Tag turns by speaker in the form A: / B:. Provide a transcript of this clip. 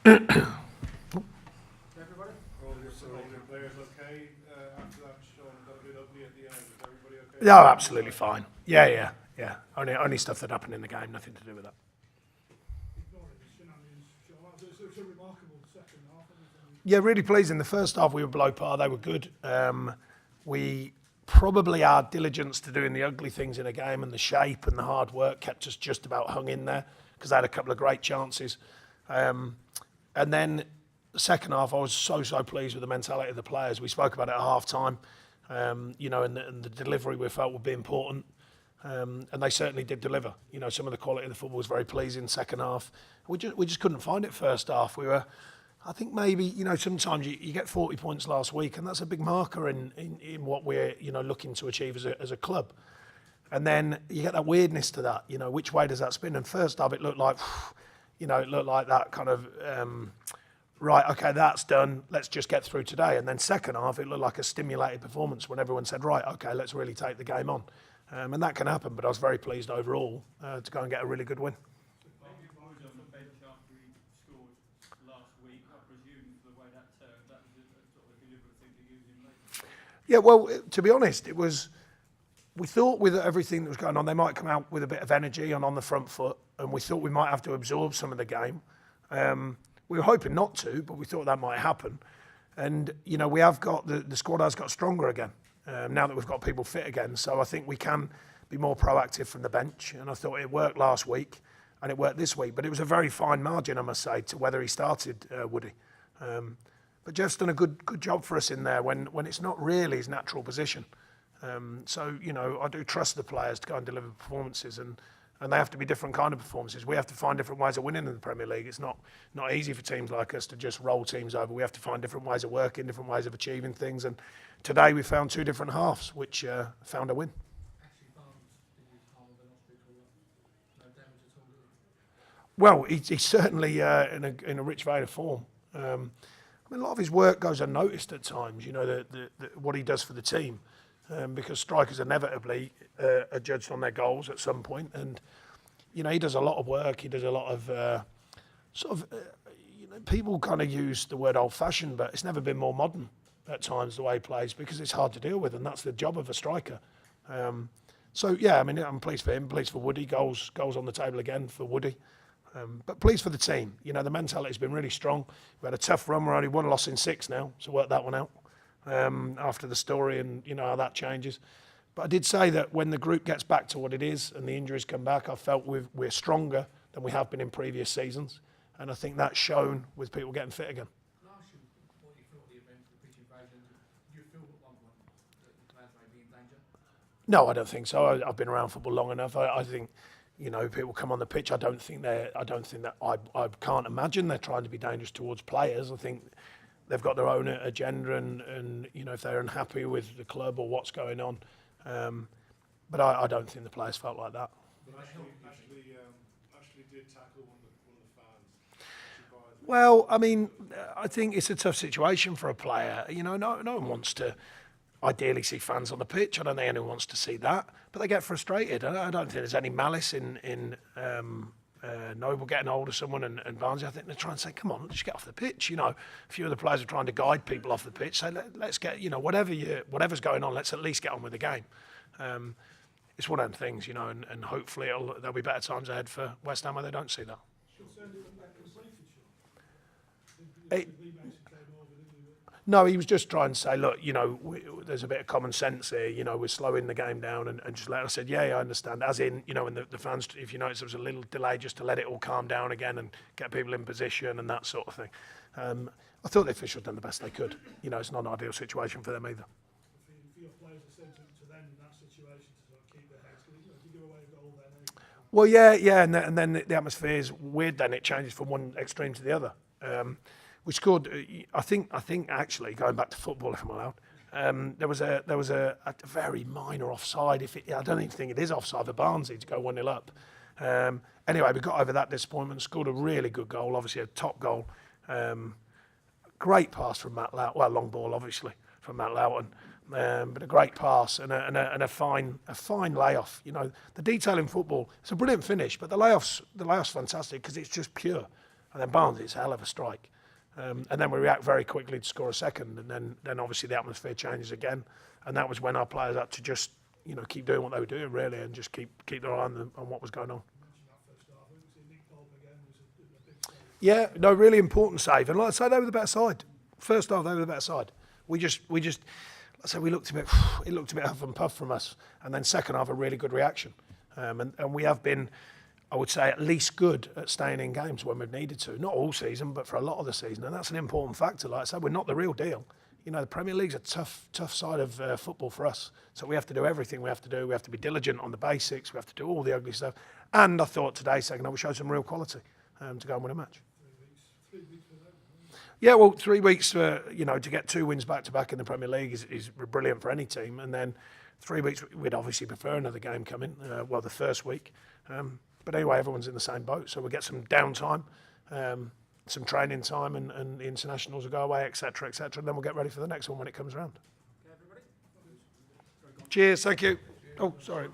A: Everybody?
B: All your surrounding players okay after that show got a bit ugly at the end? Is everybody okay?
A: Yeah, absolutely fine. Yeah. Only stuff that happened in the game, nothing to do with that.
B: Ignoring the shenanigans, Sean, it was a remarkable second half.
A: Yeah, really pleasing. The first half we were below par, they were good. We probably our diligence to doing the ugly things in a game and the shape and the hard work kept us just about hung in there because they had a couple of great chances. And then the second half, I was so pleased with the mentality of the players. We spoke about it at half time, and the delivery we felt would be important. And they certainly did deliver. Some of the quality of the football was very pleasing second half. We just couldn't find it first half. I think maybe, sometimes you get 40 points last week, and that's a big marker in what we're, looking to achieve as a club. And then you get that weirdness to that, which way does that spin? And first half, it looked like, that kind of, right, okay, that's done, let's just get through today. And then second half, it looked like a stimulated performance when everyone said, right, okay, let's really take the game on. And that can happen, but I was very pleased overall to go and get a really good win. Yeah, well, to be honest, we thought with everything that was going on, they might come out with a bit of energy and on the front foot, and we thought we might have to absorb some of the game. We were hoping not to, but we thought that might happen. And, we have got, the squad has got stronger again, now that we've got people fit again. So I think we can be more proactive from the bench. And I thought it worked last week, and it worked this week. But it was a very fine margin, I must say, to whether he started Woody. But Jeff's done a good job for us in there when it's not really his natural position. So, I do trust the players to go and deliver performances, and they have to be different kind of performances. We have to find different ways of winning in the Premier League. It's not easy for teams like us to just roll teams over. We have to find different ways of working, different ways of achieving things. And today we found two different halves, which found a win. Well, he's certainly in a rich vein of form. A lot of his work goes unnoticed at times, what he does for the team, because strikers inevitably are judged on their goals at some point. And, he does a lot of work. He does a lot of people kind of use the word old-fashioned, but it's never been more modern at times the way he plays because it's hard to deal with, and that's the job of a striker. I'm pleased for him, pleased for Woody. Goals on the table again for Woody. But pleased for the team. The mentality's been really strong. We had a tough run. We're only 1 loss in 6 now, so work that one out after the story and how that changes. But I did say that when the group gets back to what it is and the injuries come back, I felt we're stronger than we have been in previous seasons, and I think that's shown with people getting fit again.
C: Last year, what you thought the event, the pitch invasion, do you feel at one point that the players may be in danger?
A: No, I don't think so. I've been around football long enough. I think. People come on the pitch. I can't imagine they're trying to be dangerous towards players. I think they've got their own agenda, and if they're unhappy with the club or what's going on. But I don't think the players felt like that.
B: But Ashley did tackle one of the fans.
A: Well, I think it's a tough situation for a player. No one wants to ideally see fans on the pitch. I don't think anyone wants to see that, but they get frustrated. I don't think there's any malice in Noble getting hold of someone and Barnsley. I think they're trying to say, come on, just get off the pitch. A few of the players are trying to guide people off the pitch. Say, let's get, whatever's going on, let's at least get on with the game. It's one of them things, and hopefully there'll be better times ahead for West Ham where they don't see that. No, he was just trying to say, look, there's a bit of common sense here. We're slowing the game down and just let. I said, yeah, I understand. As in, and the fans, if you notice, there was a little delay just to let it all calm down again and get people in position and that sort of thing. I thought the officials done the best they could. It's not an ideal situation for them either.
B: For your players, I said to them in that situation to sort of keep their heads. If you give away a goal, then.
A: Well, yeah, and then the atmosphere is weird. Then it changes from one extreme to the other. We scored. I think actually going back to football, if I'm allowed, there was a very minor offside. I don't even think it is offside for Barnsley to go 1-0 up. Anyway, we got over that disappointment. Scored a really good goal, obviously a top goal. Great pass from Matt Loughton. Well, long ball obviously from Matt Loughton, but a great pass and a fine layoff. The detail in football. It's a brilliant finish, but the layoff's fantastic because it's just pure. And then Barnes, it's a hell of a strike. And then we react very quickly to score a second, and then obviously the atmosphere changes again. And that was when our players had to just, you know, keep doing what they were doing really, and just keep their eye on what was going on. Yeah, no, really important save. And like I say, they were the better side. First half, they were the better side. We just, like I say, it looked a bit huff and puff from us. And then second half, a really good reaction. And we have been, I would say, at least good at staying in games when we've needed to. Not all season, but for a lot of the season. And that's an important factor. Like I said, we're not the real deal. You know, the Premier League's a tough side of football for us. So we have to do everything we have to do. We have to be diligent on the basics. We have to do all the ugly stuff. And I thought today, second half, we showed some real quality to go and win a match.
B: 3 weeks for them.
A: Yeah, well, 3 weeks to get 2 wins back to back in the Premier League is brilliant for any team. And then 3 weeks, we'd obviously prefer another game coming. The first week. But anyway, everyone's in the same boat, so we'll get some downtime, some training time, and the internationals will go away, etc., and then we'll get ready for the next one when it comes around. Cheers, thank you. Oh, sorry.